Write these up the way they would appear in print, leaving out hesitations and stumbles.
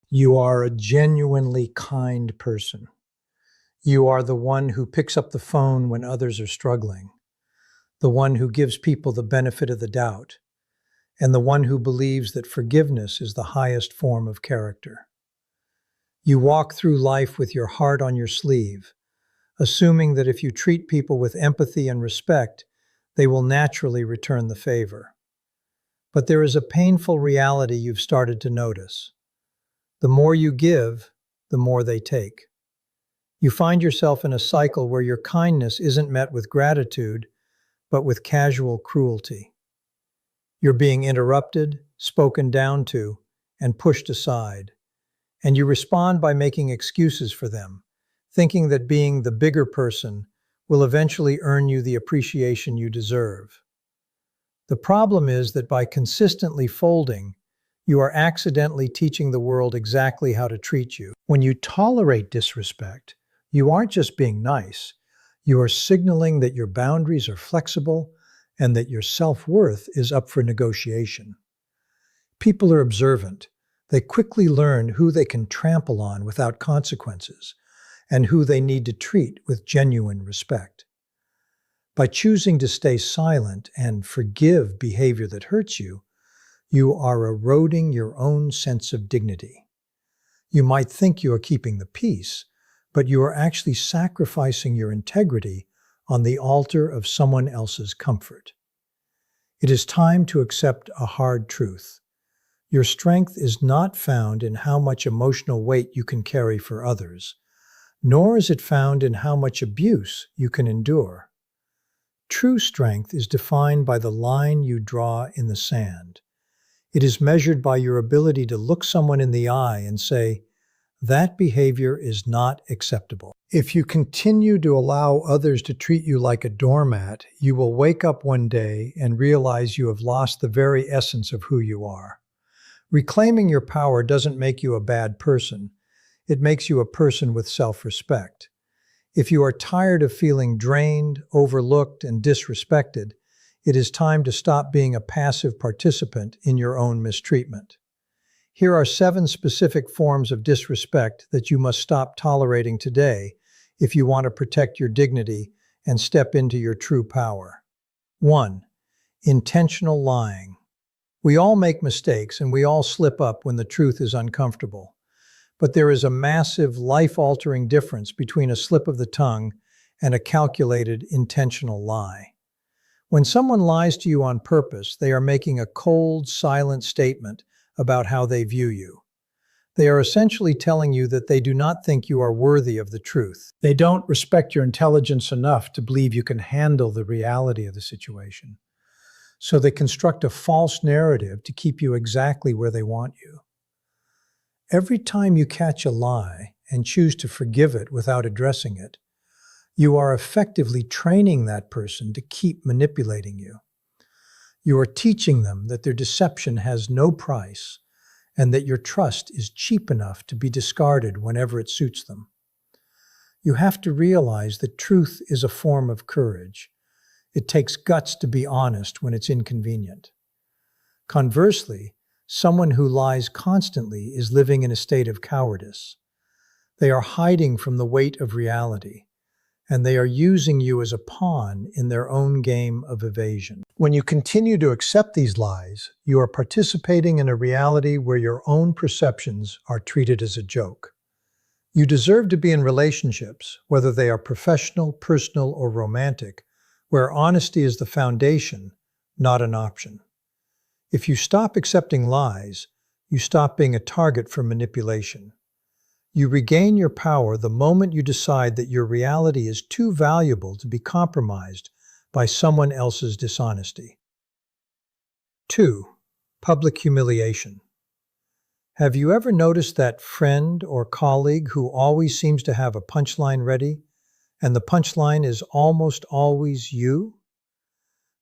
You are a genuinely kind person. You are the one who picks up the phone when others are struggling, the one who gives people the benefit of the doubt, and the one who believes that forgiveness is the highest form of character. You walk through life with your heart on your sleeve, assuming that if you treat people with empathy and respect, they will naturally return the favor. But there is a painful reality you've started to notice. The more you give, the more they take. You find yourself in a cycle where your kindness isn't met with gratitude, but with casual cruelty. You're being interrupted, spoken down to, and pushed aside. And you respond by making excuses for them, thinking that being the bigger person will eventually earn you the appreciation you deserve. The problem is that by consistently folding, you are accidentally teaching the world exactly how to treat you. When you tolerate disrespect, you aren't just being nice. You are signaling that your boundaries are flexible and that your self-worth is up for negotiation. People are observant. They quickly learn who they can trample on without consequences and who they need to treat with genuine respect. By choosing to stay silent and forgive behavior that hurts you, you are eroding your own sense of dignity. You might think you are keeping the peace, but you are actually sacrificing your integrity on the altar of someone else's comfort. It is time to accept a hard truth. Your strength is not found in how much emotional weight you can carry for others, nor is it found in how much abuse you can endure. True strength is defined by the line you draw in the sand. It is measured by your ability to look someone in the eye and say, "That behavior is not acceptable." If you continue to allow others to treat you like a doormat, you will wake up one day and realize you have lost the very essence of who you are. Reclaiming your power doesn't make you a bad person. It makes you a person with self-respect. If you are tired of feeling drained, overlooked, and disrespected, it is time to stop being a passive participant in your own mistreatment. Here are 7 specific forms of disrespect that you must stop tolerating today if you want to protect your dignity and step into your true power. 1. Intentional lying. We all make mistakes and we all slip up when the truth is uncomfortable. But there is a massive, life-altering difference between a slip of the tongue and a calculated, intentional lie. When someone lies to you on purpose, they are making a cold, silent statement about how they view you. They are essentially telling you that they do not think you are worthy of the truth. They don't respect your intelligence enough to believe you can handle the reality of the situation. So they construct a false narrative to keep you exactly where they want you. Every time you catch a lie and choose to forgive it without addressing it, you are effectively training that person to keep manipulating you. You are teaching them that their deception has no price and that your trust is cheap enough to be discarded whenever it suits them. You have to realize that truth is a form of courage. It takes guts to be honest when it's inconvenient. Conversely, someone who lies constantly is living in a state of cowardice. They are hiding from the weight of reality, and they are using you as a pawn in their own game of evasion. When you continue to accept these lies, you are participating in a reality where your own perceptions are treated as a joke. You deserve to be in relationships, whether they are professional, personal, or romantic, where honesty is the foundation, not an option. If you stop accepting lies, you stop being a target for manipulation. You regain your power the moment you decide that your reality is too valuable to be compromised by someone else's dishonesty. 2. Public humiliation. Have you ever noticed that friend or colleague who always seems to have a punchline ready, and the punchline is almost always you?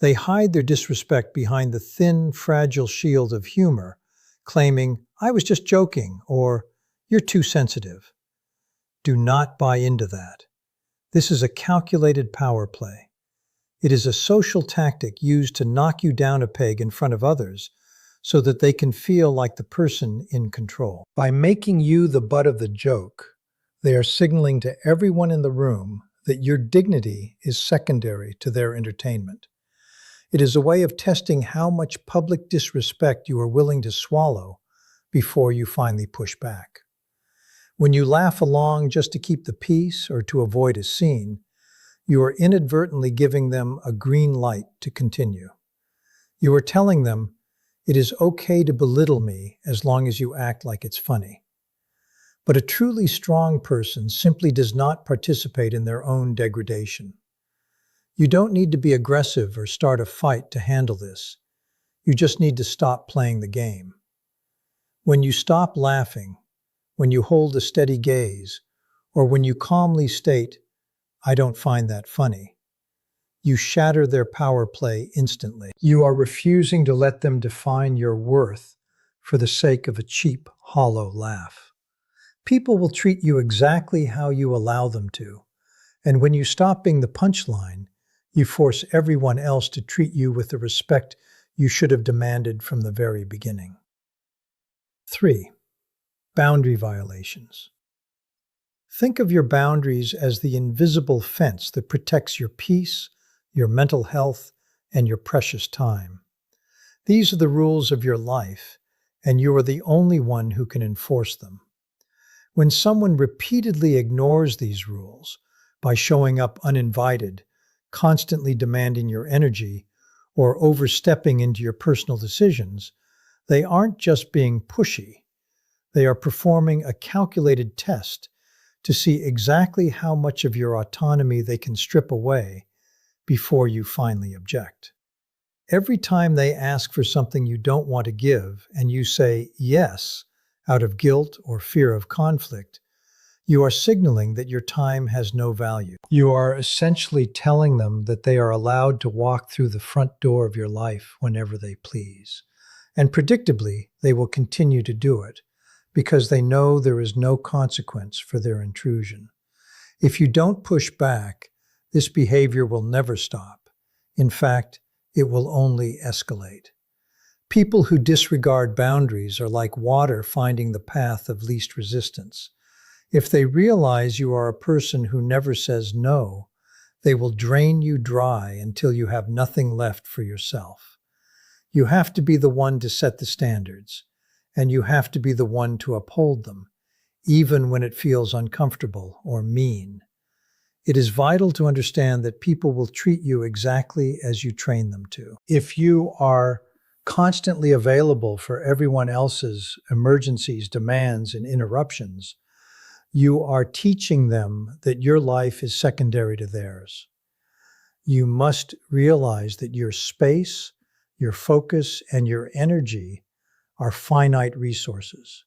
They hide their disrespect behind the thin, fragile shield of humor, claiming, "I was just joking," or "You're too sensitive." Do not buy into that. This is a calculated power play. It is a social tactic used to knock you down a peg in front of others so that they can feel like the person in control. By making you the butt of the joke, they are signaling to everyone in the room that your dignity is secondary to their entertainment. It is a way of testing how much public disrespect you are willing to swallow before you finally push back. When you laugh along just to keep the peace or to avoid a scene, you are inadvertently giving them a green light to continue. You are telling them, it is okay to belittle me as long as you act like it's funny. But a truly strong person simply does not participate in their own degradation. You don't need to be aggressive or start a fight to handle this. You just need to stop playing the game. When you stop laughing, when you hold a steady gaze, or when you calmly state, "I don't find that funny," you shatter their power play instantly. You are refusing to let them define your worth for the sake of a cheap, hollow laugh. People will treat you exactly how you allow them to, and when you stop being the punchline, you force everyone else to treat you with the respect you should have demanded from the very beginning. 3. Boundary violations. Think of your boundaries as the invisible fence that protects your peace, your mental health, and your precious time. These are the rules of your life, and you are the only one who can enforce them. When someone repeatedly ignores these rules by showing up uninvited, constantly demanding your energy, or overstepping into your personal decisions, they aren't just being pushy. They are performing a calculated test to see exactly how much of your autonomy they can strip away before you finally object. Every time they ask for something you don't want to give and you say yes out of guilt or fear of conflict, you are signaling that your time has no value. You are essentially telling them that they are allowed to walk through the front door of your life whenever they please. And predictably, they will continue to do it because they know there is no consequence for their intrusion. If you don't push back, this behavior will never stop. In fact, it will only escalate. People who disregard boundaries are like water finding the path of least resistance. If they realize you are a person who never says no, they will drain you dry until you have nothing left for yourself. You have to be the one to set the standards, and you have to be the one to uphold them, even when it feels uncomfortable or mean. It is vital to understand that people will treat you exactly as you train them to. If you are constantly available for everyone else's emergencies, demands, and interruptions, you are teaching them that your life is secondary to theirs. You must realize that your space, your focus, and your energy are finite resources.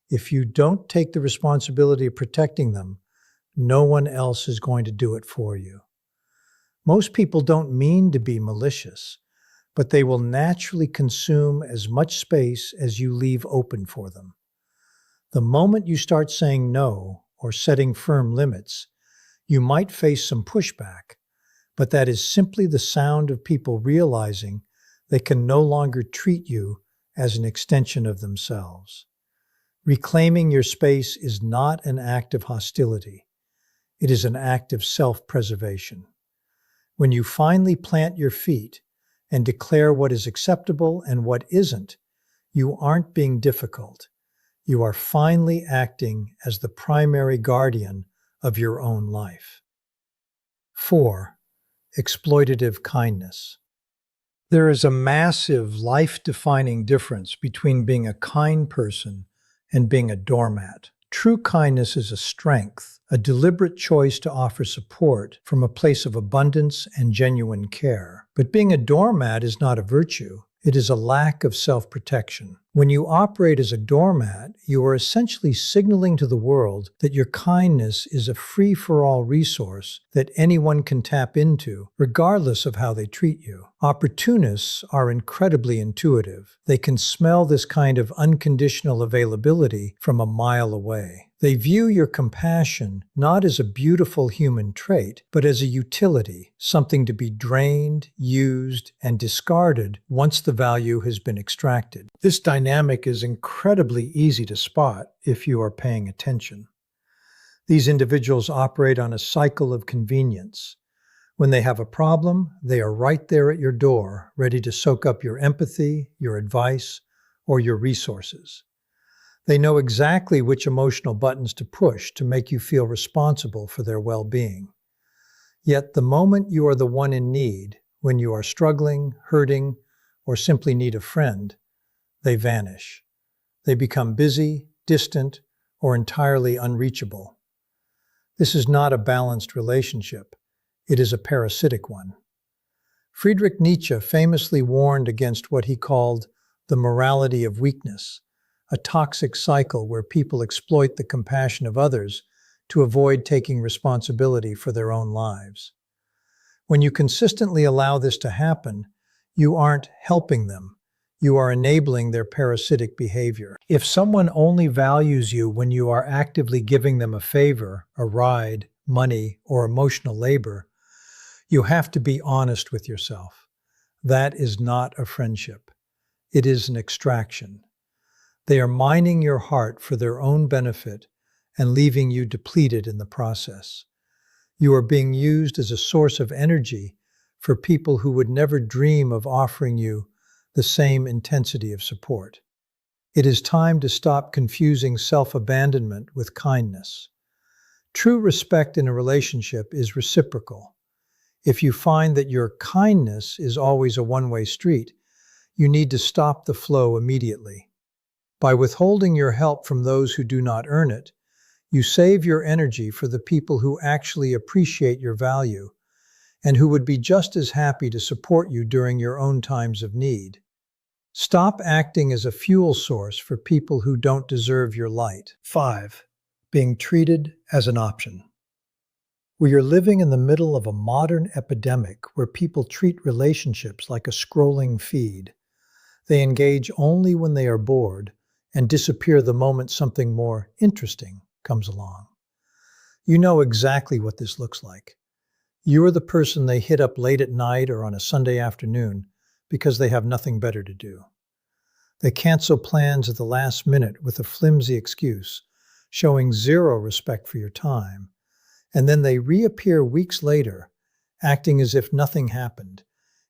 If you don't take the responsibility of protecting them, no one else is going to do it for you. Most people don't mean to be malicious, but they will naturally consume as much space as you leave open for them. The moment you start saying no or setting firm limits, you might face some pushback, but that is simply the sound of people realizing they can no longer treat you as an extension of themselves. Reclaiming your space is not an act of hostility. It is an act of self-preservation. When you finally plant your feet and declare what is acceptable and what isn't, you aren't being difficult. You are finally acting as the primary guardian of your own life. 4. Exploitative kindness. There is a massive life-defining difference between being a kind person and being a doormat. True kindness is a strength, a deliberate choice to offer support from a place of abundance and genuine care. But being a doormat is not a virtue. It is a lack of self-protection. When you operate as a doormat, you are essentially signaling to the world that your kindness is a free-for-all resource that anyone can tap into, regardless of how they treat you. Opportunists are incredibly intuitive. They can smell this kind of unconditional availability from a mile away. They view your compassion not as a beautiful human trait, but as a utility, something to be drained, used, and discarded once the value has been extracted. This dynamic is incredibly easy to spot if you are paying attention. These individuals operate on a cycle of convenience. When they have a problem, they are right there at your door, ready to soak up your empathy, your advice, or your resources. They know exactly which emotional buttons to push to make you feel responsible for their well-being. Yet the moment you are the one in need, when you are struggling, hurting, or simply need a friend, they vanish. They become busy, distant, or entirely unreachable. This is not a balanced relationship. It is a parasitic one. Friedrich Nietzsche famously warned against what he called the morality of weakness, a toxic cycle where people exploit the compassion of others to avoid taking responsibility for their own lives. When you consistently allow this to happen, you aren't helping them. You are enabling their parasitic behavior. If someone only values you when you are actively giving them a favor, a ride, money, or emotional labor, you have to be honest with yourself. That is not a friendship. It is an extraction. They are mining your heart for their own benefit and leaving you depleted in the process. You are being used as a source of energy for people who would never dream of offering you the same intensity of support. It is time to stop confusing self-abandonment with kindness. True respect in a relationship is reciprocal. If you find that your kindness is always a one-way street, you need to stop the flow immediately. By withholding your help from those who do not earn it, you save your energy for the people who actually appreciate your value and who would be just as happy to support you during your own times of need. Stop acting as a fuel source for people who don't deserve your light. 5. Being treated as an option. We are living in the middle of a modern epidemic where people treat relationships like a scrolling feed. They engage only when they are bored and disappear the moment something more interesting comes along. You know exactly what this looks like. You are the person they hit up late at night or on a Sunday afternoon because they have nothing better to do. They cancel plans at the last minute with a flimsy excuse, showing zero respect for your time, and then they reappear weeks later, acting as if nothing happened,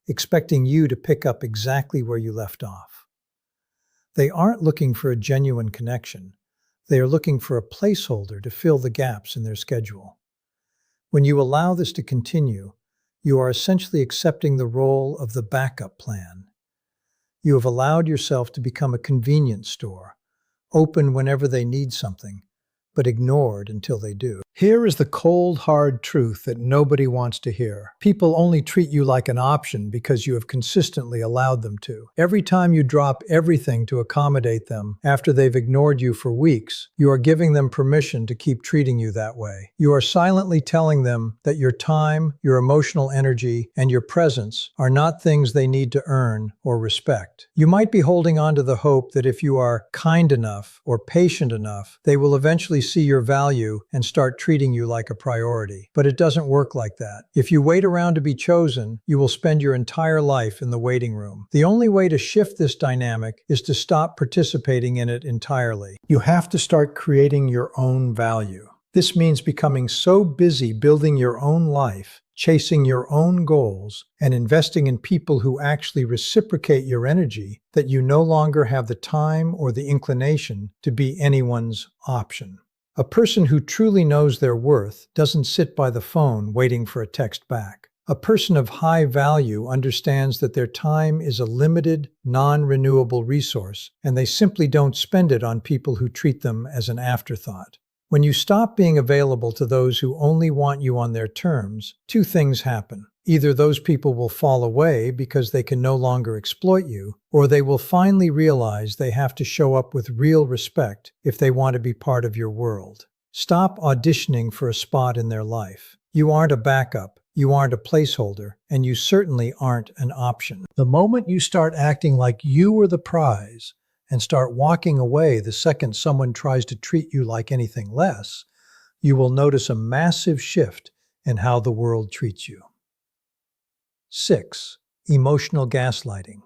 expecting you to pick up exactly where you left off. They aren't looking for a genuine connection. They are looking for a placeholder to fill the gaps in their schedule. When you allow this to continue, you are essentially accepting the role of the backup plan. You have allowed yourself to become a convenience store, open whenever they need something, but ignored until they do. Here is the cold, hard truth that nobody wants to hear. People only treat you like an option because you have consistently allowed them to. Every time you drop everything to accommodate them after they've ignored you for weeks, you are giving them permission to keep treating you that way. You are silently telling them that your time, your emotional energy, and your presence are not things they need to earn or respect. You might be holding on to the hope that if you are kind enough or patient enough, they will eventually see your value and start treating you like a priority. But it doesn't work like that. If you wait around to be chosen, you will spend your entire life in the waiting room. The only way to shift this dynamic is to stop participating in it entirely. You have to start creating your own value. This means becoming so busy building your own life, chasing your own goals, and investing in people who actually reciprocate your energy that you no longer have the time or the inclination to be anyone's option. A person who truly knows their worth doesn't sit by the phone waiting for a text back. A person of high value understands that their time is a limited, non-renewable resource, and they simply don't spend it on people who treat them as an afterthought. When you stop being available to those who only want you on their terms, two things happen. Either those people will fall away because they can no longer exploit you, or they will finally realize they have to show up with real respect if they want to be part of your world. Stop auditioning for a spot in their life. You aren't a backup, you aren't a placeholder, and you certainly aren't an option. The moment you start acting like you are the prize and start walking away the second someone tries to treat you like anything less, you will notice a massive shift in how the world treats you. 6. Emotional gaslighting.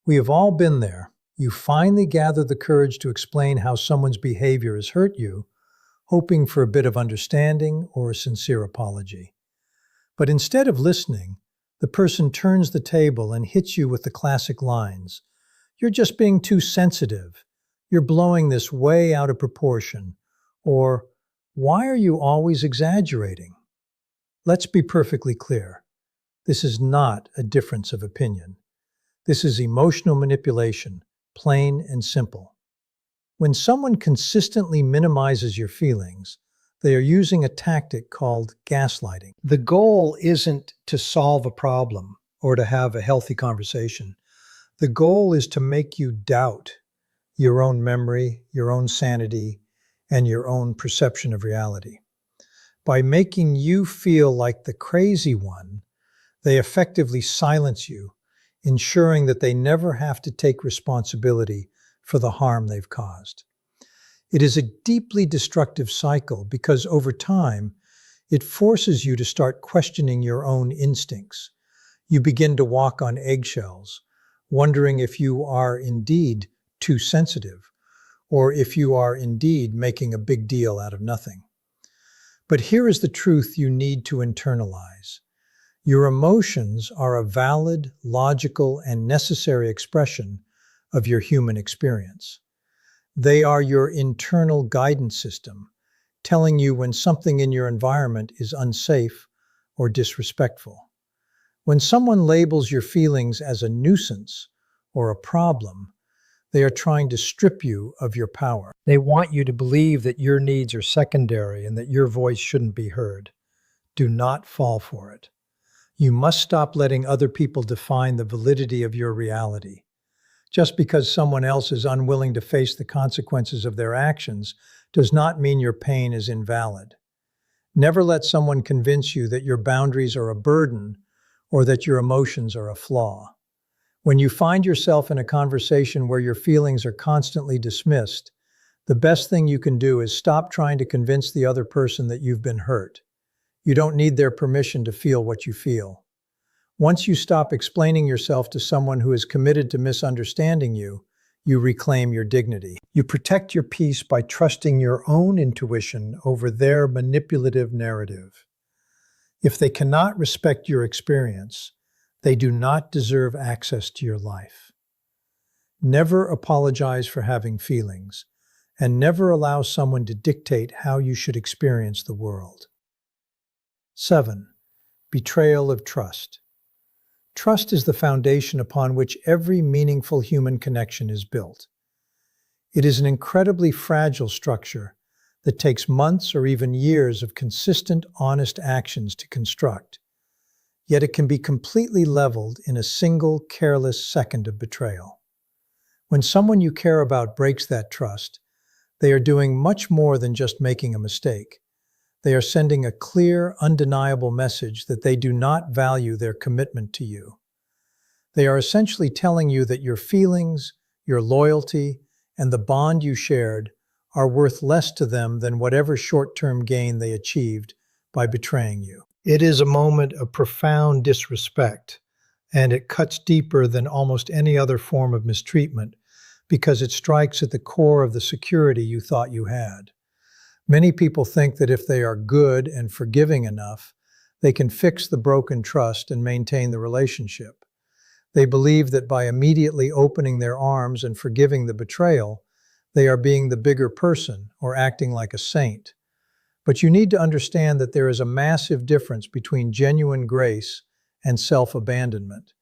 We have all been there. You finally gather the courage to explain how someone's behavior has hurt you, hoping for a bit of understanding or a sincere apology. But instead of listening, the person turns the table and hits you with the classic lines. You're just being too sensitive. You're blowing this way out of proportion. Or, why are you always exaggerating? Let's be perfectly clear. This is not a difference of opinion. This is emotional manipulation, plain and simple. When someone consistently minimizes your feelings, they are using a tactic called gaslighting. The goal isn't to solve a problem or to have a healthy conversation. The goal is to make you doubt your own memory, your own sanity, and your own perception of reality. By making you feel like the crazy one, they effectively silence you, ensuring that they never have to take responsibility for the harm they've caused. It is a deeply destructive cycle because over time, it forces you to start questioning your own instincts. You begin to walk on eggshells, wondering if you are indeed too sensitive, or if you are indeed making a big deal out of nothing. But here is the truth you need to internalize. Your emotions are a valid, logical, and necessary expression of your human experience. They are your internal guidance system, telling you when something in your environment is unsafe or disrespectful. When someone labels your feelings as a nuisance or a problem, they are trying to strip you of your power. They want you to believe that your needs are secondary and that your voice shouldn't be heard. Do not fall for it. You must stop letting other people define the validity of your reality. Just because someone else is unwilling to face the consequences of their actions does not mean your pain is invalid. Never let someone convince you that your boundaries are a burden or that your emotions are a flaw. When you find yourself in a conversation where your feelings are constantly dismissed, the best thing you can do is stop trying to convince the other person that you've been hurt. You don't need their permission to feel what you feel. Once you stop explaining yourself to someone who is committed to misunderstanding you, you reclaim your dignity. You protect your peace by trusting your own intuition over their manipulative narrative. If they cannot respect your experience, they do not deserve access to your life. Never apologize for having feelings, and never allow someone to dictate how you should experience the world. 7. Betrayal of trust. Trust is the foundation upon which every meaningful human connection is built. It is an incredibly fragile structure that takes months or even years of consistent, honest actions to construct. Yet it can be completely leveled in a single, careless second of betrayal. When someone you care about breaks that trust, they are doing much more than just making a mistake. They are sending a clear, undeniable message that they do not value their commitment to you. They are essentially telling you that your feelings, your loyalty, and the bond you shared are worth less to them than whatever short-term gain they achieved by betraying you. It is a moment of profound disrespect, and it cuts deeper than almost any other form of mistreatment because it strikes at the core of the security you thought you had. Many people think that if they are good and forgiving enough, they can fix the broken trust and maintain the relationship. They believe that by immediately opening their arms and forgiving the betrayal, they are being the bigger person or acting like a saint. But you need to understand that there is a massive difference between genuine grace and self-abandonment.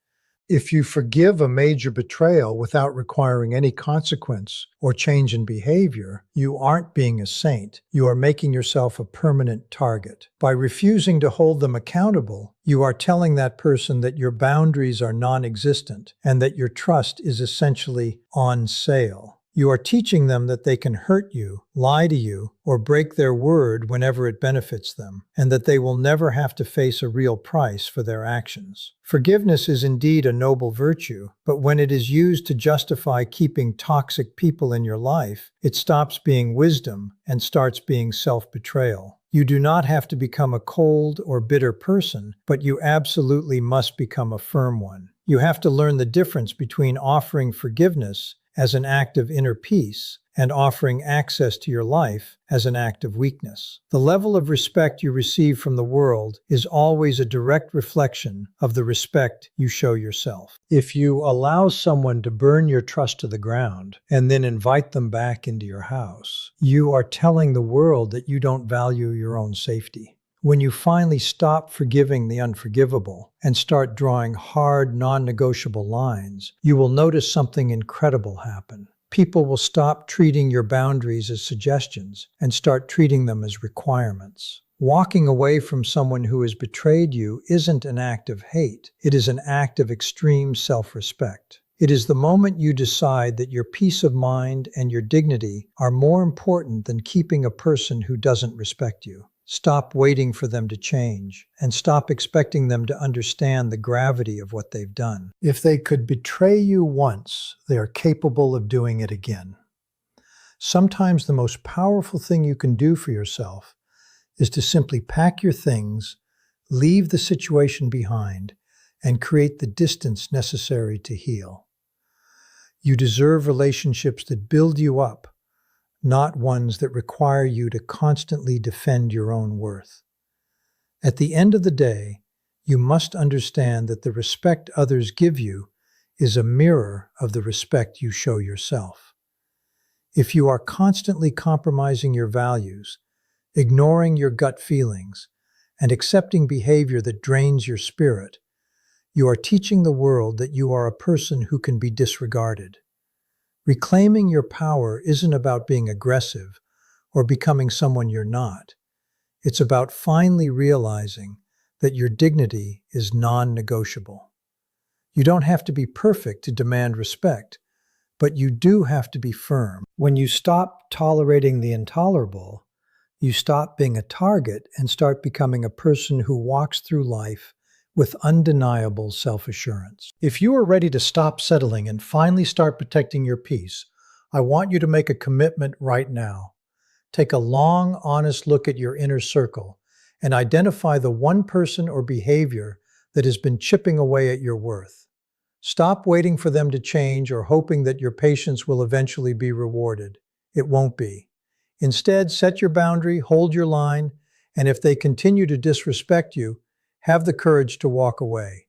If you forgive a major betrayal without requiring any consequence or change in behavior, you aren't being a saint. You are making yourself a permanent target. By refusing to hold them accountable, you are telling that person that your boundaries are non-existent and that your trust is essentially on sale. You are teaching them that they can hurt you, lie to you, or break their word whenever it benefits them, and that they will never have to face a real price for their actions. Forgiveness is indeed a noble virtue, but when it is used to justify keeping toxic people in your life, it stops being wisdom and starts being self-betrayal. You do not have to become a cold or bitter person, but you absolutely must become a firm one. You have to learn the difference between offering forgiveness as an act of inner peace and offering access to your life as an act of weakness. The level of respect you receive from the world is always a direct reflection of the respect you show yourself. If you allow someone to burn your trust to the ground and then invite them back into your house, you are telling the world that you don't value your own safety. When you finally stop forgiving the unforgivable and start drawing hard, non-negotiable lines, you will notice something incredible happen. People will stop treating your boundaries as suggestions and start treating them as requirements. Walking away from someone who has betrayed you isn't an act of hate. It is an act of extreme self-respect. It is the moment you decide that your peace of mind and your dignity are more important than keeping a person who doesn't respect you. Stop waiting for them to change, and stop expecting them to understand the gravity of what they've done. If they could betray you once, they are capable of doing it again. Sometimes the most powerful thing you can do for yourself is to simply pack your things, leave the situation behind, and create the distance necessary to heal. You deserve relationships that build you up, not ones that require you to constantly defend your own worth. At the end of the day, you must understand that the respect others give you is a mirror of the respect you show yourself. If you are constantly compromising your values, ignoring your gut feelings, and accepting behavior that drains your spirit, you are teaching the world that you are a person who can be disregarded. Reclaiming your power isn't about being aggressive or becoming someone you're not. It's about finally realizing that your dignity is non-negotiable. You don't have to be perfect to demand respect, but you do have to be firm. When you stop tolerating the intolerable, you stop being a target and start becoming a person who walks through life with undeniable self-assurance. If you are ready to stop settling and finally start protecting your peace, I want you to make a commitment right now. Take a long, honest look at your inner circle and identify the one person or behavior that has been chipping away at your worth. Stop waiting for them to change or hoping that your patience will eventually be rewarded. It won't be. Instead, set your boundary, hold your line, and if they continue to disrespect you, have the courage to walk away.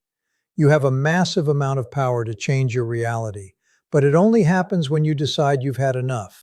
You have a massive amount of power to change your reality, but it only happens when you decide you've had enough.